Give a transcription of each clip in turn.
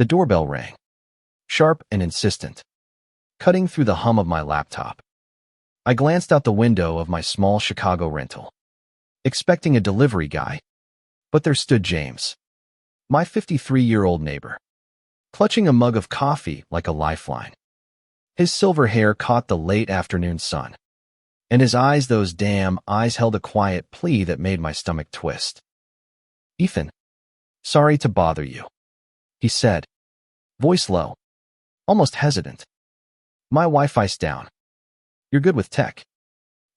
The doorbell rang, sharp and insistent, cutting through the hum of my laptop. I glanced out the window of my small Chicago rental, expecting a delivery guy, but there stood James, my 53-year-old neighbor, clutching a mug of coffee like a lifeline. His silver hair caught the late afternoon sun, and his eyes, those damn eyes, held a quiet plea that made my stomach twist. "Ethan, sorry to bother you," he said, voice low, almost hesitant. "My Wi-Fi's down. You're good with tech,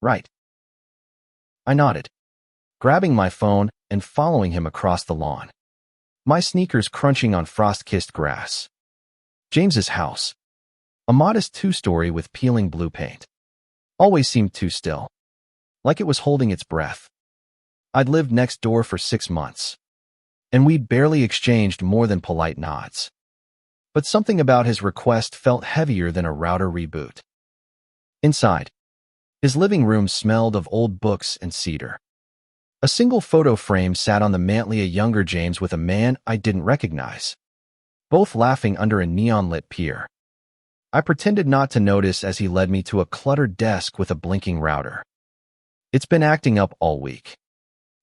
right?" I nodded, grabbing my phone and following him across the lawn, my sneakers crunching on frost-kissed grass. James's house, a modest two-story with peeling blue paint, always seemed too still, like it was holding its breath. I'd lived next door for 6 months, and we'd barely exchanged more than polite nods. But something about his request felt heavier than a router reboot. Inside, his living room smelled of old books and cedar. A single photo frame sat on the mantel, a younger James with a man I didn't recognize, both laughing under a neon-lit pier. I pretended not to notice as he led me to a cluttered desk with a blinking router. "It's been acting up all week,"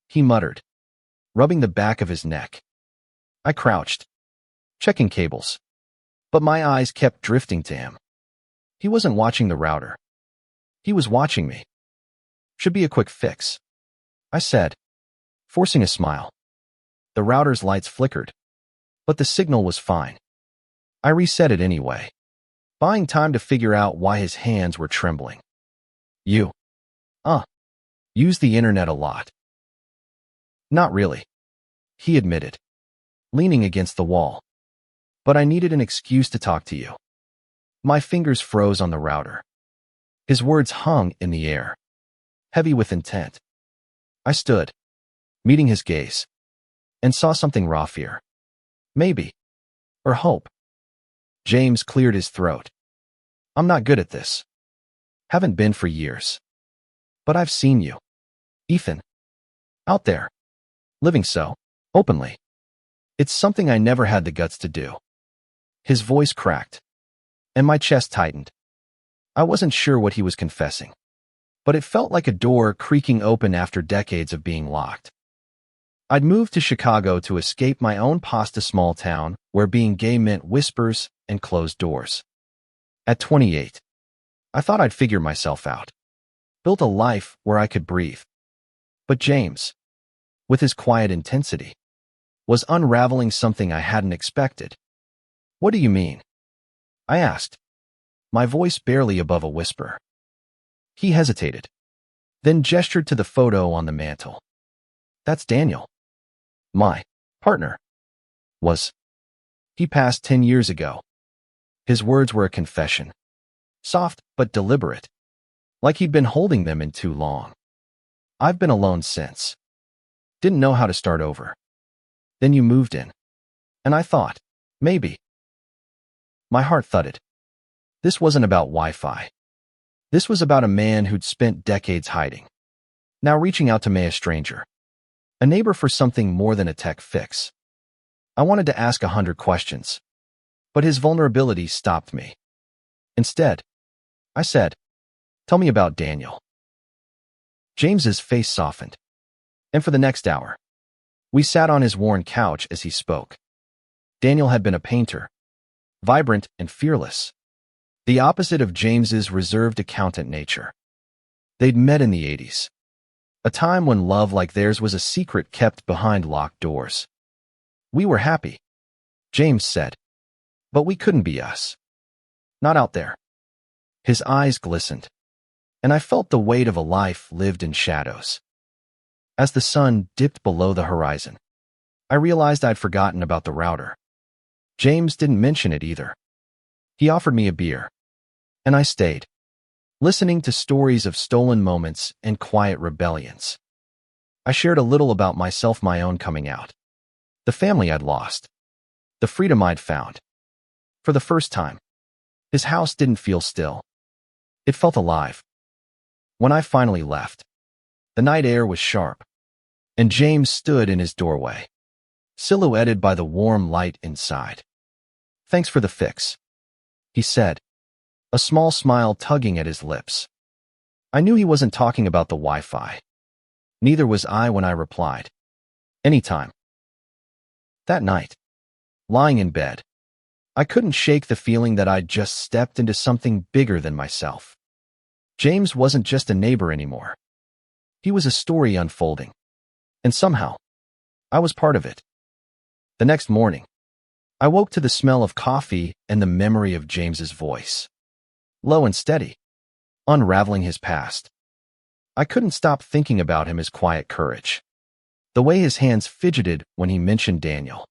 he muttered, rubbing the back of his neck. I crouched, checking cables, but my eyes kept drifting to him. He wasn't watching the router. He was watching me. "Should be a quick fix," I said, forcing a smile. The router's lights flickered, but the signal was fine. I reset it anyway, buying time to figure out why his hands were trembling. "You, use the internet a lot?" "Not really," he admitted, leaning against the wall. "But I needed an excuse to talk to you." My fingers froze on the router. His words hung in the air, heavy with intent. I stood, meeting his gaze, and saw something raw fear. Maybe. Or hope. James cleared his throat. "I'm not good at this. Haven't been for years. But I've seen you, Ethan, out there, living so openly. It's something I never had the guts to do." His voice cracked, and my chest tightened. I wasn't sure what he was confessing, but it felt like a door creaking open after decades of being locked. I'd moved to Chicago to escape my own pasta small town where being gay meant whispers and closed doors. At 28, I thought I'd figure myself out, built a life where I could breathe. But James, with his quiet intensity, was unraveling something I hadn't expected. "What do you mean?" I asked, my voice barely above a whisper. He hesitated, then gestured to the photo on the mantel. "That's Daniel. My partner. He passed 10 years ago." His words were a confession, soft but deliberate, like he'd been holding them in too long. "I've been alone since. Didn't know how to start over. Then you moved in, and I thought, maybe." My heart thudded. This wasn't about Wi-Fi. This was about a man who'd spent decades hiding, now reaching out to me, a stranger, a neighbor, for something more than a tech fix. I wanted to ask 100 questions, but his vulnerability stopped me. Instead, I said, "Tell me about Daniel." James's face softened, and for the next hour, we sat on his worn couch as he spoke. Daniel had been a painter, vibrant and fearless, the opposite of James's reserved accountant nature. They'd met in the 80s, a time when love like theirs was a secret kept behind locked doors. "We were happy," James said, "but we couldn't be us. Not out there." His eyes glistened, and I felt the weight of a life lived in shadows. As the sun dipped below the horizon, I realized I'd forgotten about the router. James didn't mention it either. He offered me a beer, and I stayed, listening to stories of stolen moments and quiet rebellions. I shared a little about myself, my own coming out, the family I'd lost, the freedom I'd found. For the first time, his house didn't feel still. It felt alive. When I finally left, the night air was sharp, and James stood in his doorway, silhouetted by the warm light inside. Thanks for the fix, he said, a small smile tugging at his lips. I knew he wasn't talking about the Wi-Fi. Neither was I when I replied, anytime. That night, lying in bed, I couldn't shake the feeling that I'd just stepped into something bigger than myself. James wasn't just a neighbor anymore. He was a story unfolding. And somehow, I was part of it. The next morning, I woke to the smell of coffee and the memory of James's voice. Low and steady, unraveling his past. I couldn't stop thinking about him, his quiet courage. The way his hands fidgeted when he mentioned Daniel.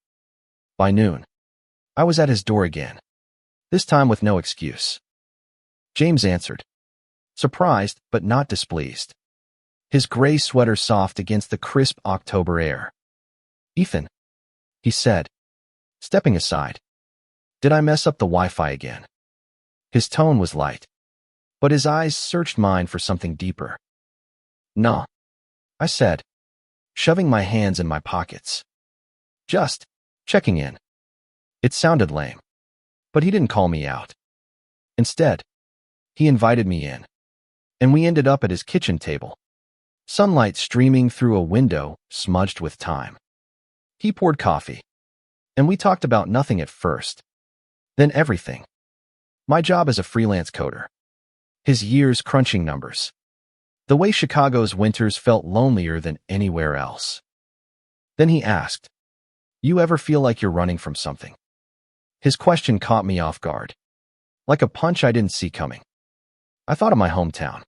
By noon, I was at his door again, this time with no excuse. James answered, surprised but not displeased. His gray sweater soft against the crisp October air. Ethan, he said, stepping aside. Did I mess up the Wi-Fi again? His tone was light, but his eyes searched mine for something deeper. Nah, I said, shoving my hands in my pockets. Just checking in. It sounded lame, but he didn't call me out. Instead, he invited me in, and we ended up at his kitchen table. Sunlight streaming through a window, smudged with time. He poured coffee, and we talked about nothing at first, then everything. My job as a freelance coder. His years crunching numbers. The way Chicago's winters felt lonelier than anywhere else. Then he asked, you ever feel like you're running from something? His question caught me off guard. Like a punch I didn't see coming. I thought of my hometown.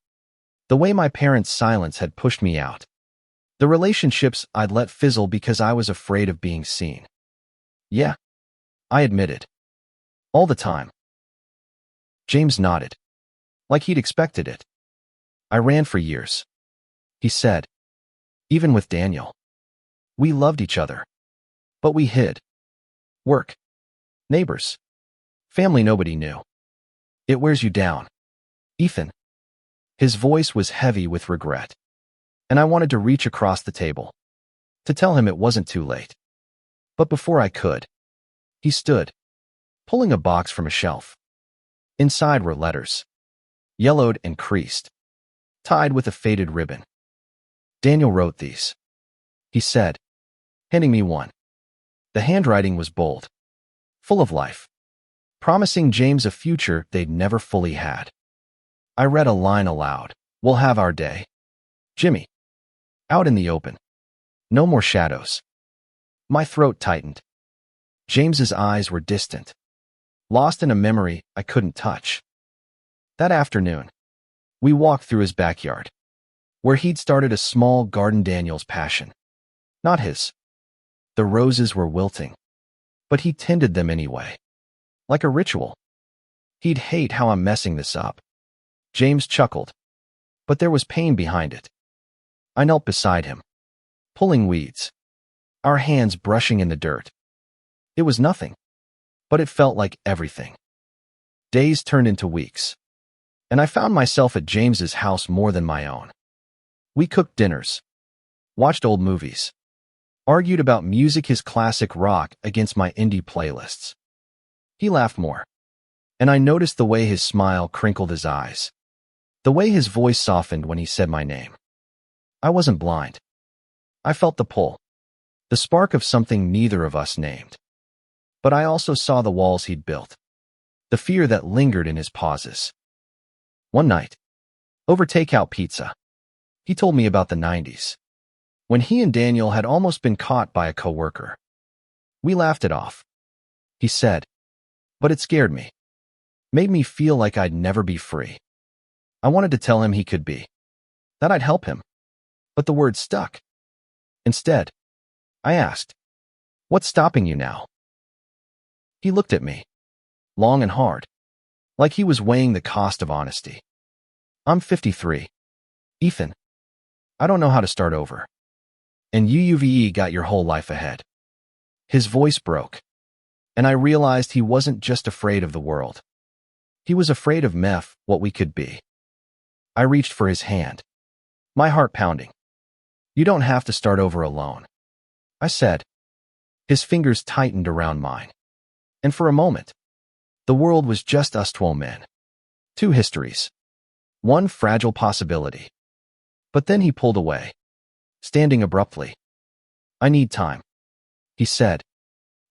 The way my parents' silence had pushed me out. The relationships I'd let fizzle because I was afraid of being seen. Yeah, I admitted. All the time. James nodded, like he'd expected it. I ran for years, he said. Even with Daniel. We loved each other. But we hid. Work. Neighbors. Family nobody knew. It wears you down. Ethan. His voice was heavy with regret. And I wanted to reach across the table. To tell him it wasn't too late. But before I could, he stood, pulling a box from a shelf. Inside were letters. Yellowed and creased. Tied with a faded ribbon. Daniel wrote these, he said, handing me one. The handwriting was bold, full of life, promising James a future they'd never fully had. I read a line aloud. We'll have our day. Jimmy. Out in the open. No more shadows. My throat tightened. James's eyes were distant, lost in a memory I couldn't touch. That afternoon, we walked through his backyard, where he'd started a small garden. Daniel's passion, not his. The roses were wilting, but he tended them anyway, like a ritual. He'd hate how I'm messing this up. James chuckled, but there was pain behind it. I knelt beside him, pulling weeds, our hands brushing in the dirt. It was nothing, but it felt like everything. Days turned into weeks, and I found myself at James's house more than my own. We cooked dinners, watched old movies, argued about music, his classic rock against my indie playlists. He laughed more, and I noticed the way his smile crinkled his eyes, the way his voice softened when he said my name. I wasn't blind. I felt the pull, the spark of something neither of us named. But I also saw the walls he'd built, the fear that lingered in his pauses. One night, over takeout pizza, he told me about the 90s, when he and Daniel had almost been caught by a coworker. We laughed it off, he said, but it scared me, made me feel like I'd never be free. I wanted to tell him he could be, that I'd help him, but the word stuck. Instead, I asked, what's stopping you now? He looked at me, long and hard, like he was weighing the cost of honesty. I'm 53. Ethan, I don't know how to start over. And you've got your whole life ahead. His voice broke, and I realized he wasn't just afraid of the world. He was afraid of what we could be. I reached for his hand, my heart pounding. You don't have to start over alone, I said. His fingers tightened around mine, and for a moment, The world was just us 2 men. 2 histories. 1 fragile possibility. But then he pulled away, standing abruptly. "I need time," he said,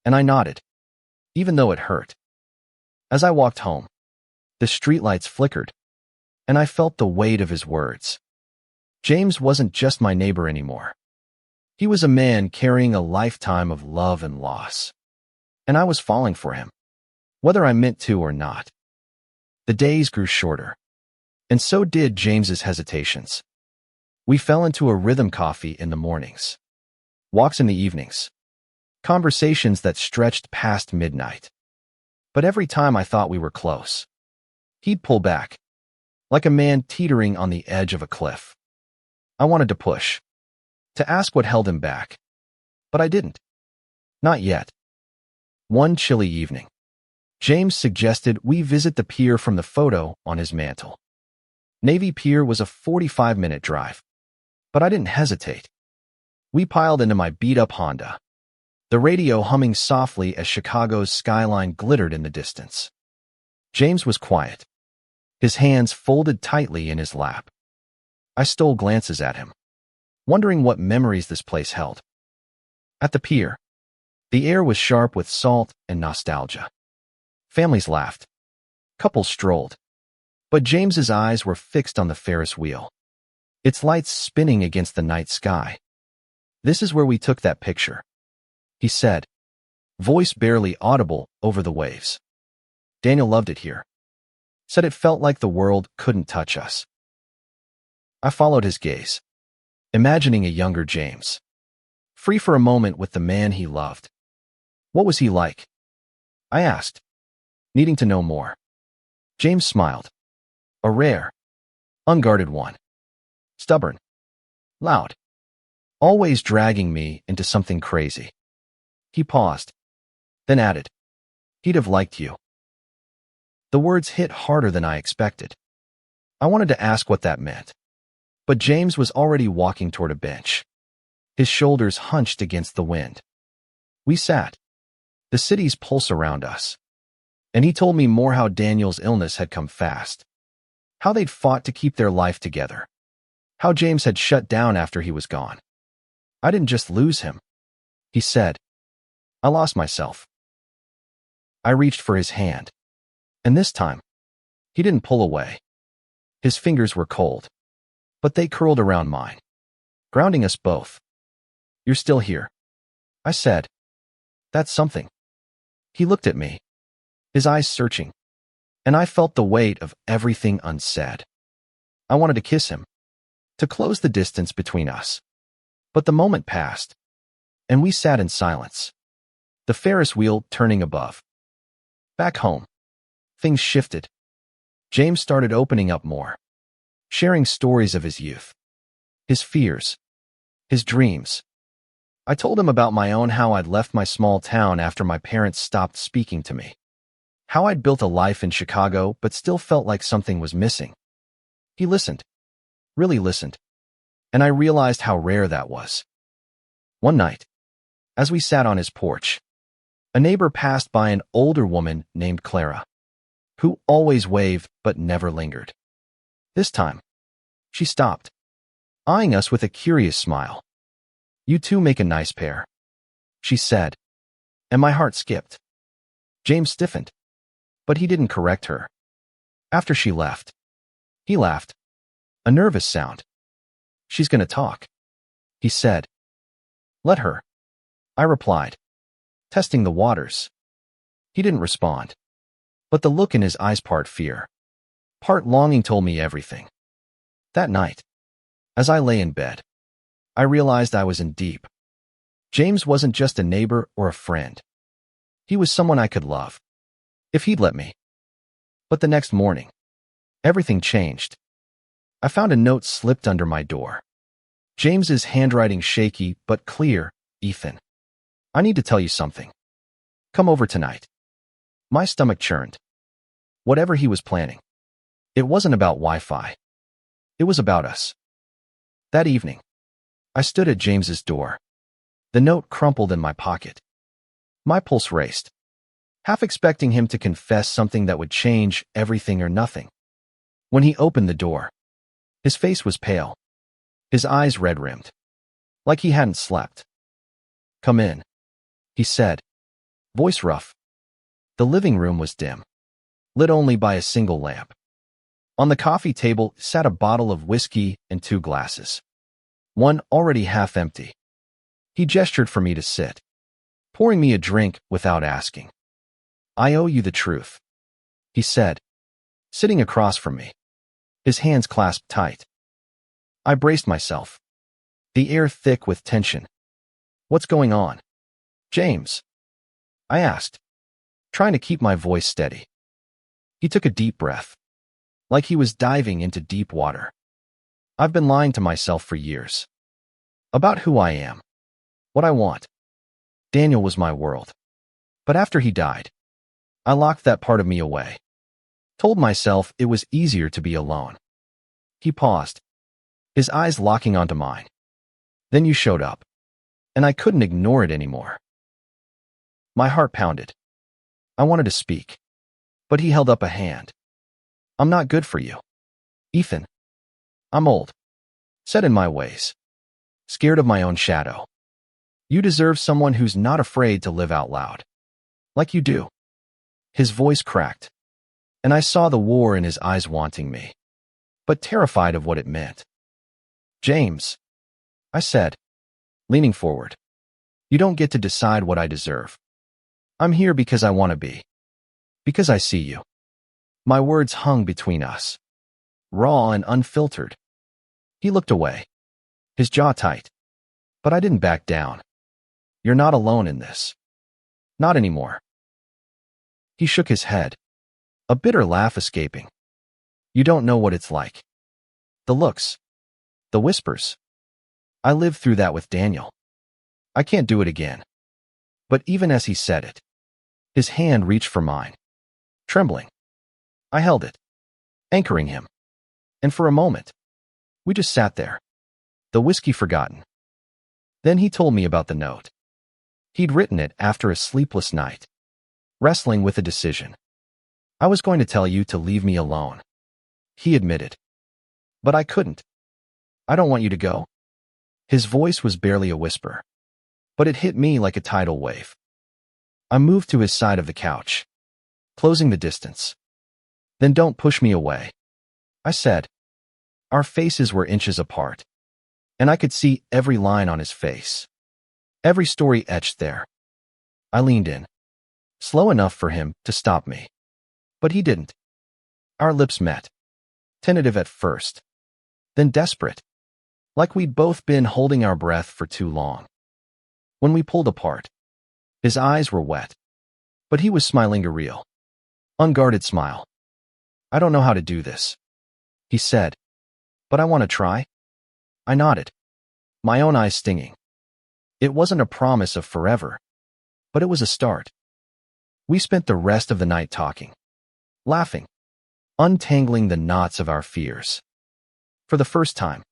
and I nodded, even though it hurt. As I walked home, the streetlights flickered, and I felt the weight of his words. James wasn't just my neighbor anymore. He was a man carrying a lifetime of love and loss. And I was falling for him, whether I meant to or not. The days grew shorter, and so did James's hesitations. We fell into a rhythm: coffee in the mornings, walks in the evenings, conversations that stretched past midnight. But every time I thought we were close, he'd pull back, like a man teetering on the edge of a cliff. I wanted to push, to ask what held him back, but I didn't. Not yet. One chilly evening, James suggested we visit the pier from the photo on his mantle. Navy Pier was a 45-minute drive, but I didn't hesitate. We piled into my beat-up Honda, the radio humming softly as Chicago's skyline glittered in the distance. James was quiet, his hands folded tightly in his lap. I stole glances at him, wondering what memories this place held. At the pier, the air was sharp with salt and nostalgia. Families laughed. Couples strolled. But James's eyes were fixed on the Ferris wheel, its lights spinning against the night sky. "This is where we took that picture," he said, voice barely audible over the waves. "Daniel loved it here. Said it felt like the world couldn't touch us." I followed his gaze, imagining a younger James, free for a moment with the man he loved. "What was he like?" I asked, needing to know more. James smiled. "A rare, unguarded one. Stubborn. Loud. Always dragging me into something crazy." He paused, then added, "He'd have liked you." The words hit harder than I expected. I wanted to ask what that meant, but James was already walking toward a bench, his shoulders hunched against the wind. We sat, the city's pulse around us, and he told me more: how Daniel's illness had come fast, how they'd fought to keep their life together, how James had shut down after he was gone. "I didn't just lose him," he said. "I lost myself." I reached for his hand, and this time, he didn't pull away. His fingers were cold, but they curled around mine, grounding us both. "You're still here," I said. "That's something." He looked at me, his eyes searching, and I felt the weight of everything unsaid. I wanted to kiss him, to close the distance between us. But the moment passed, and we sat in silence, the Ferris wheel turning above. Back home, things shifted. James started opening up more, sharing stories of his youth, his fears, his dreams. I told him about my own: how I'd left my small town after my parents stopped speaking to me, how I'd built a life in Chicago but still felt like something was missing. He listened, really listened, and I realized how rare that was. One night, as we sat on his porch, a neighbor passed by, an older woman named Clara, who always waved but never lingered. This time, she stopped, eyeing us with a curious smile. "You two make a nice pair," she said, and my heart skipped. James stiffened, but he didn't correct her. After she left, he laughed, a nervous sound. "She's gonna talk," he said. "Let her," I replied, testing the waters. He didn't respond, but the look in his eyes, part fear, part longing, told me everything. That night, as I lay in bed, I realized I was in deep. James wasn't just a neighbor or a friend. He was someone I could love, if he'd let me. But the next morning, everything changed. I found a note slipped under my door. James's handwriting shaky but clear: "Ethan, I need to tell you something. Come over tonight." My stomach churned. Whatever he was planning, it wasn't about Wi-Fi. It was about us. That evening, I stood at James's door, the note crumpled in my pocket. My pulse raced. half expecting him to confess something that would change everything or nothing. When he opened the door, his face was pale, his eyes red-rimmed, like he hadn't slept. "Come in," he said, voice rough. The living room was dim, lit only by a single lamp. On the coffee table sat a bottle of whiskey and 2 glasses, one already half empty. He gestured for me to sit, pouring me a drink without asking. "I owe you the truth," he said, sitting across from me, his hands clasped tight. I braced myself, the air thick with tension. "What's going on, James?" I asked, trying to keep my voice steady. He took a deep breath, like he was diving into deep water. "I've been lying to myself for years. About who I am, what I want. Daniel was my world. But after he died, I locked that part of me away. Told myself it was easier to be alone." He paused, his eyes locking onto mine. "Then you showed up, and I couldn't ignore it anymore." My heart pounded. I wanted to speak, but he held up a hand. "I'm not good for you, Ethan. I'm old, set in my ways, scared of my own shadow. You deserve someone who's not afraid to live out loud, like you do." His voice cracked, and I saw the war in his eyes wanting me, but terrified of what it meant. "James," I said, leaning forward, "you don't get to decide what I deserve. I'm here because I want to be, because I see you." My words hung between us, raw and unfiltered. He looked away, his jaw tight, but I didn't back down. "You're not alone in this. Not anymore." He shook his head, a bitter laugh escaping. "You don't know what it's like. The looks, the whispers. I lived through that with Daniel. I can't do it again." But even as he said it, his hand reached for mine, trembling. I held it, anchoring him. And for a moment, we just sat there, the whiskey forgotten. Then he told me about the note. He'd written it after a sleepless night, wrestling with a decision. "I was going to tell you to leave me alone," he admitted. "But I couldn't. I don't want you to go." His voice was barely a whisper, but it hit me like a tidal wave. I moved to his side of the couch, closing the distance. "Then don't push me away," I said. Our faces were inches apart, and I could see every line on his face, every story etched there. I leaned in, slow enough for him to stop me. But he didn't. Our lips met, tentative at first, then desperate, like we'd both been holding our breath for too long. When we pulled apart, his eyes were wet, but he was smiling a real, unguarded smile. "I don't know how to do this," he said, "but I want to try." I nodded, my own eyes stinging. It wasn't a promise of forever, but it was a start. We spent the rest of the night talking, laughing, untangling the knots of our fears. For the first time,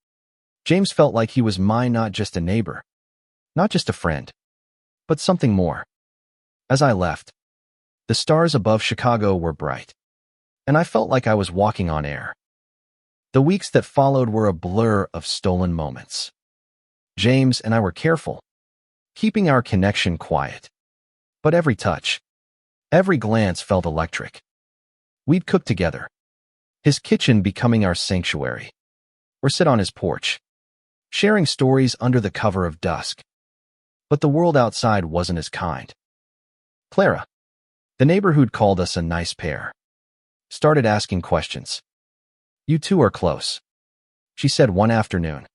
James felt like he was mine, not just a neighbor, not just a friend, but something more. As I left, the stars above Chicago were bright, and I felt like I was walking on air. The weeks that followed were a blur of stolen moments. James and I were careful, keeping our connection quiet. But every touch, every glance felt electric. We'd cook together, his kitchen becoming our sanctuary, or sit on his porch, sharing stories under the cover of dusk. But the world outside wasn't as kind. Clara, the neighbor who'd called us a nice pair, started asking questions. "You two are close," she said one afternoon,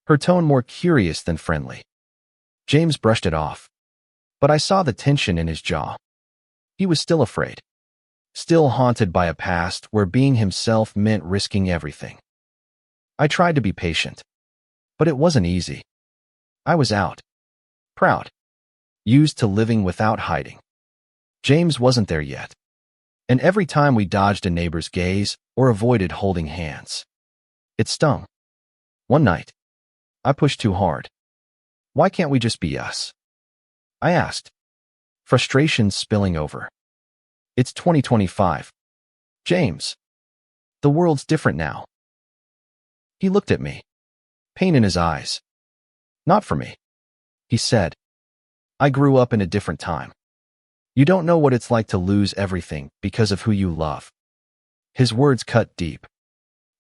her tone more curious than friendly. James brushed it off, but I saw the tension in his jaw. He was still afraid, still haunted by a past where being himself meant risking everything. I tried to be patient, but it wasn't easy. I was out, proud, used to living without hiding. James wasn't there yet, and every time we dodged a neighbor's gaze or avoided holding hands, it stung. One night, I pushed too hard. "Why can't we just be us?" I asked, frustration spilling over. It's 2025. James. The world's different now. He looked at me, pain in his eyes. Not for me, he said. I grew up in a different time. You don't know what it's like to lose everything because of who you love. His words cut deep,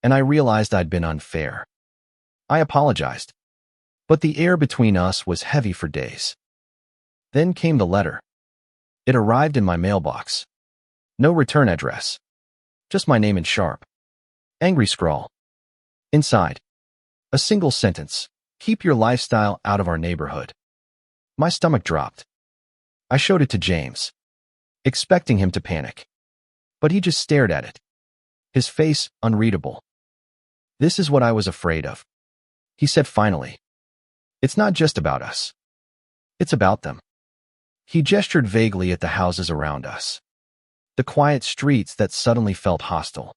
and I realized I'd been unfair. I apologized, but the air between us was heavy for days. Then came the letter. It arrived in my mailbox. No return address. Just my name in sharp, angry scrawl. Inside, a single sentence: keep your lifestyle out of our neighborhood. My stomach dropped. I showed it to James, expecting him to panic. But he just stared at it, his face unreadable. This is what I was afraid of, he said finally. It's not just about us. It's about them. He gestured vaguely at the houses around us, the quiet streets that suddenly felt hostile.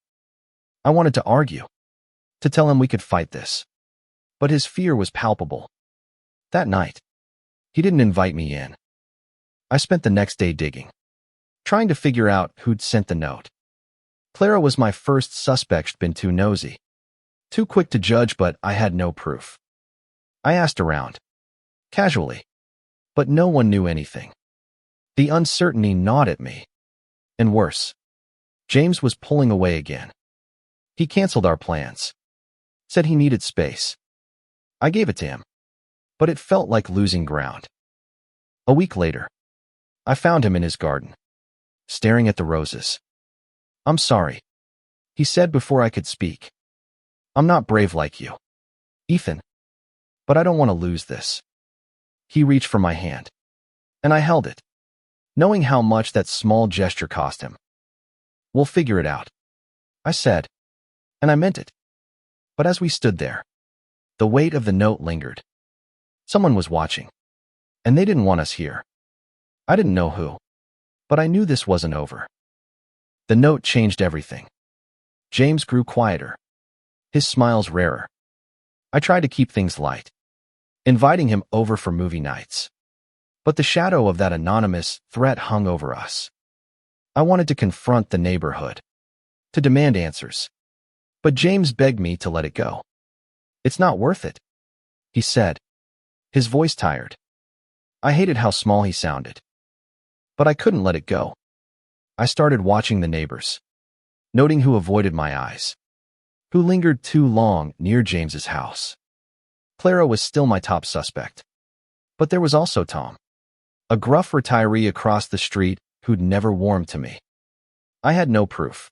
I wanted to argue, to tell him we could fight this. But his fear was palpable. That night, he didn't invite me in. I spent the next day digging, trying to figure out who'd sent the note. Clara was my first suspect. Been too nosy, too quick to judge, but I had no proof. I asked around, casually, but no one knew anything. The uncertainty gnawed at me. And worse, James was pulling away again. He canceled our plans, said he needed space. I gave it to him, but it felt like losing ground. A week later, I found him in his garden, staring at the roses. I'm sorry, he said before I could speak. I'm not brave like you, Ethan, but I don't want to lose this. He reached for my hand, and I held it, knowing how much that small gesture cost him. We'll figure it out, I said, and I meant it. But as we stood there, the weight of the note lingered. Someone was watching, and they didn't want us here. I didn't know who, but I knew this wasn't over. The note changed everything. James grew quieter, his smiles rarer. I tried to keep things light, inviting him over for movie nights. But the shadow of that anonymous threat hung over us. I wanted to confront the neighborhood, to demand answers. But James begged me to let it go. It's not worth it, he said, his voice tired. I hated how small he sounded. But I couldn't let it go. I started watching the neighbors, noting who avoided my eyes, who lingered too long near James's house. Clara was still my top suspect. But there was also Tom, a gruff retiree across the street who'd never warmed to me. I had no proof,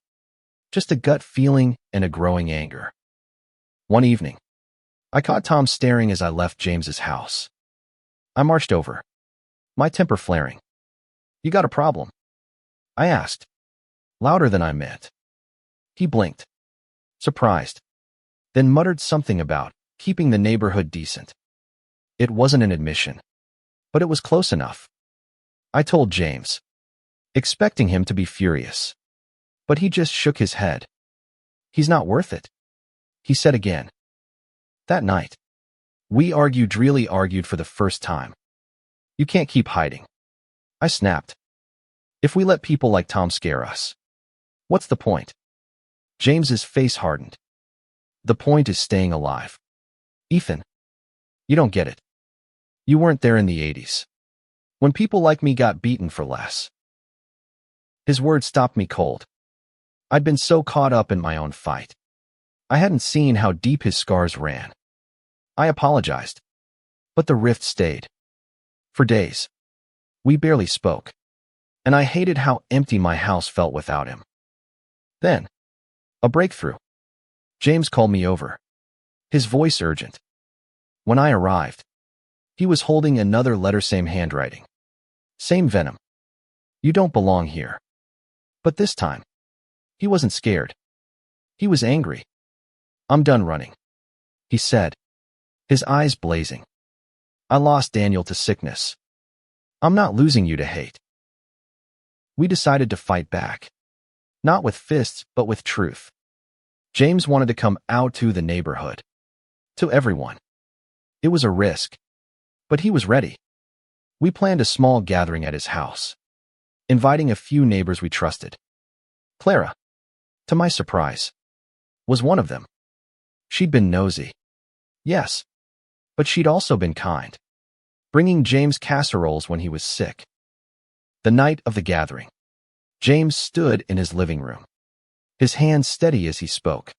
just a gut feeling and a growing anger. One evening, I caught Tom staring as I left James's house. I marched over, my temper flaring. You got a problem? I asked, louder than I meant. He blinked, surprised, then muttered something about keeping the neighborhood decent. It wasn't an admission, but it was close enough. I told James, expecting him to be furious. But he just shook his head. He's not worth it, he said again. That night, we really argued for the first time. You can't keep hiding, I snapped. If we let people like Tom scare us, what's the point? James's face hardened. The point is staying alive. Ethan, you don't get it. You weren't there in the 80s, when people like me got beaten for less. His words stopped me cold. I'd been so caught up in my own fight. I hadn't seen how deep his scars ran. I apologized, but the rift stayed. For days, we barely spoke, and I hated how empty my house felt without him. Then, a breakthrough. James called me over, his voice urgent. When I arrived, he was holding another letter, same handwriting, same venom. You don't belong here. But this time, he wasn't scared. He was angry. I'm done running, he said, his eyes blazing. I lost Daniel to sickness. I'm not losing you to hate. We decided to fight back. Not with fists, but with truth. James wanted to come out to the neighborhood, to everyone. It was a risk, but he was ready. We planned a small gathering at his house. inviting a few neighbors we trusted. Clara, to my surprise, was one of them. She'd been nosy. Yes, but she'd also been kind, bringing James casseroles when he was sick. The night of the gathering, James stood in his living room, his hands steady as he spoke.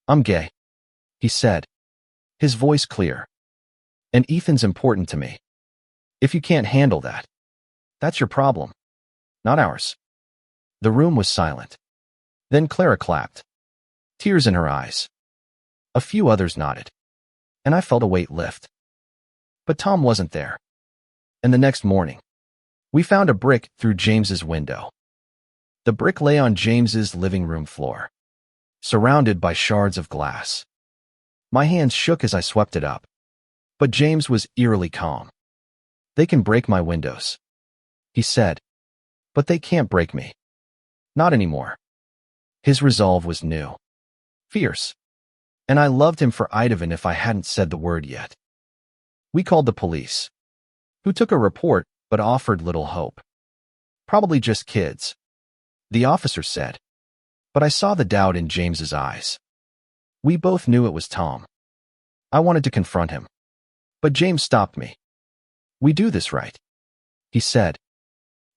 "I'm gay," he said, his voice clear. "And Ethan's important to me. If you can't handle that, that's your problem, not ours." The room was silent. Then Clara clapped, tears in her eyes. A few others nodded, and I felt a weight lift. But Tom wasn't there. And the next morning, we found a brick through James's window. The brick lay on James's living room floor, surrounded by shards of glass. My hands shook as I swept it up, but James was eerily calm. "They can break my windows," he said, "but they can't break me. Not anymore." His resolve was new, fierce, and I loved him for it even if I hadn't said the word yet. We called the police, who took a report but offered little hope. "Probably just kids," the officer said, but I saw the doubt in James's eyes. We both knew it was Tom. I wanted to confront him, but James stopped me. "We do this right," he said.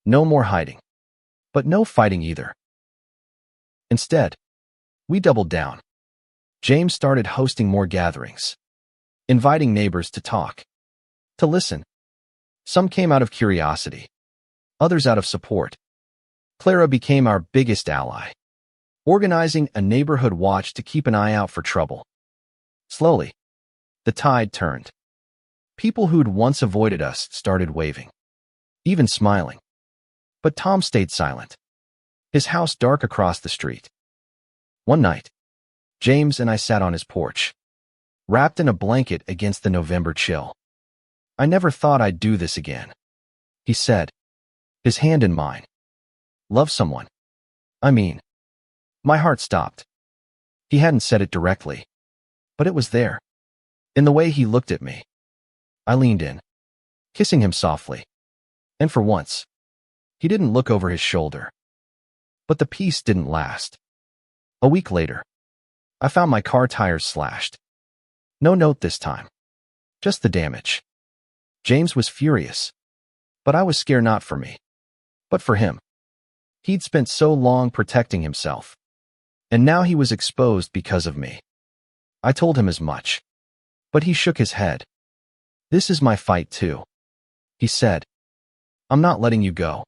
"No more hiding, but no fighting either." Instead, we doubled down. James started hosting more gatherings, inviting neighbors to talk, to listen. Some came out of curiosity, others out of support. Clara became our biggest ally, organizing a neighborhood watch to keep an eye out for trouble. Slowly, the tide turned. People who'd once avoided us started waving, even smiling. But Tom stayed silent, his house dark across the street. One night, James and I sat on his porch, wrapped in a blanket against the November chill. "I never thought I'd do this again," he said, his hand in mine. "Love someone. I mean." My heart stopped. He hadn't said it directly, but it was there, in the way he looked at me. I leaned in, kissing him softly, and for once, he didn't look over his shoulder. But the peace didn't last. A week later, I found my car tires slashed. No note this time, just the damage. James was furious, but I was scared not for me, but for him. He'd spent so long protecting himself, and now he was exposed because of me. I told him as much, but he shook his head. "This is my fight too," he said. "I'm not letting you go."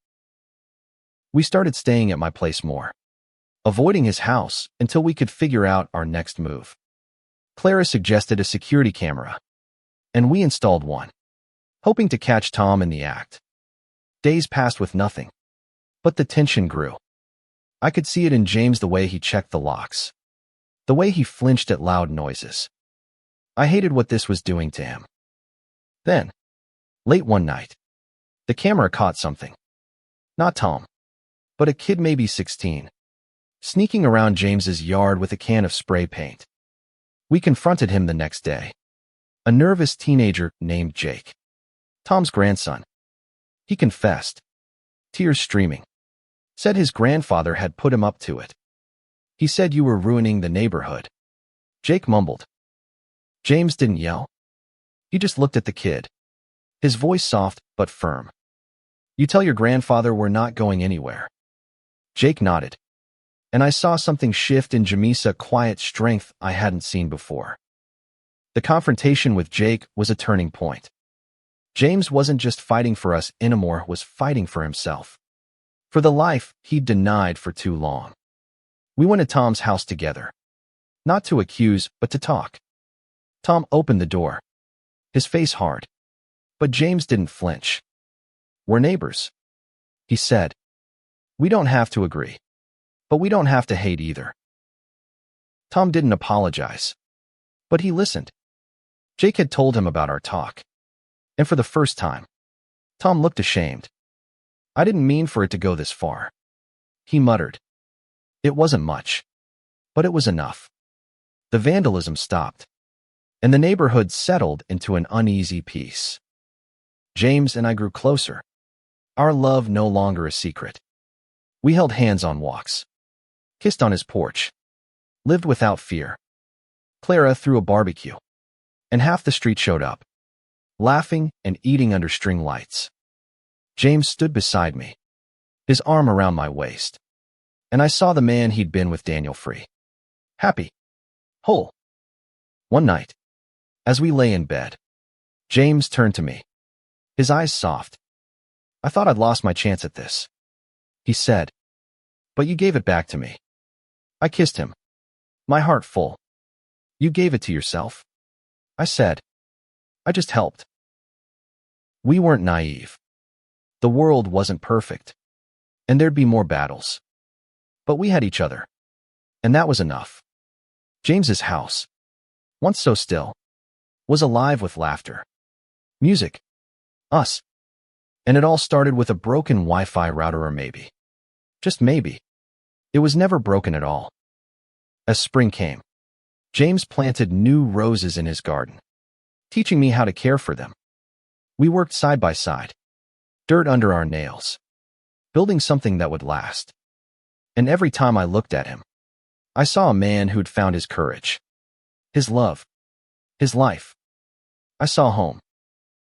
We started staying at my place more, avoiding his house until we could figure out our next move. Clara suggested a security camera, and we installed one, hoping to catch Tom in the act. Days passed with nothing, but the tension grew. I could see it in James, the way he checked the locks, the way he flinched at loud noises. I hated what this was doing to him. Then, late one night, the camera caught something. Not Tom, but a kid maybe 16, sneaking around James's yard with a can of spray paint. We confronted him the next day. A nervous teenager named Jake, Tom's grandson. He confessed, tears streaming, said his grandfather had put him up to it. He said, "You were ruining the neighborhood." Jake mumbled. James didn't yell. He just looked at the kid, his voice soft but firm. "You tell your grandfather we're not going anywhere." Jake nodded, and I saw something shift in Jamisa, quiet strength I hadn't seen before. The confrontation with Jake was a turning point. James wasn't just fighting for us anymore, was fighting for himself, for the life he'd denied for too long. We went to Tom's house together, not to accuse, but to talk. Tom opened the door, his face hard, but James didn't flinch. "We're neighbors," he said. "We don't have to agree, but we don't have to hate either." Tom didn't apologize, but he listened. Jake had told him about our talk, and for the first time, Tom looked ashamed. "I didn't mean for it to go this far," he muttered. It wasn't much, but it was enough. The vandalism stopped, and the neighborhood settled into an uneasy peace. James and I grew closer, Our love no longer a secret. We held hands on walks, kissed on his porch, lived without fear. Clara threw a barbecue, and half the street showed up, laughing and eating under string lights. James stood beside me, his arm around my waist, and I saw the man he'd been with Daniel free, happy, whole. One night, as we lay in bed, James turned to me, his eyes soft. I thought I'd lost my chance at this, he said, but you gave it back to me. I kissed him, my heart full. You gave it to yourself, I said. I just helped. We weren't naive. The world wasn't perfect, and there'd be more battles. But we had each other, and that was enough. James's house, once so still, was alive with laughter, music, us. And it all started with a broken Wi-Fi router, or maybe, just maybe, it was never broken at all. As spring came, James planted new roses in his garden, teaching me how to care for them. We worked side by side, dirt under our nails, building something that would last. And every time I looked at him, I saw a man who'd found his courage, his love, his life. I saw home.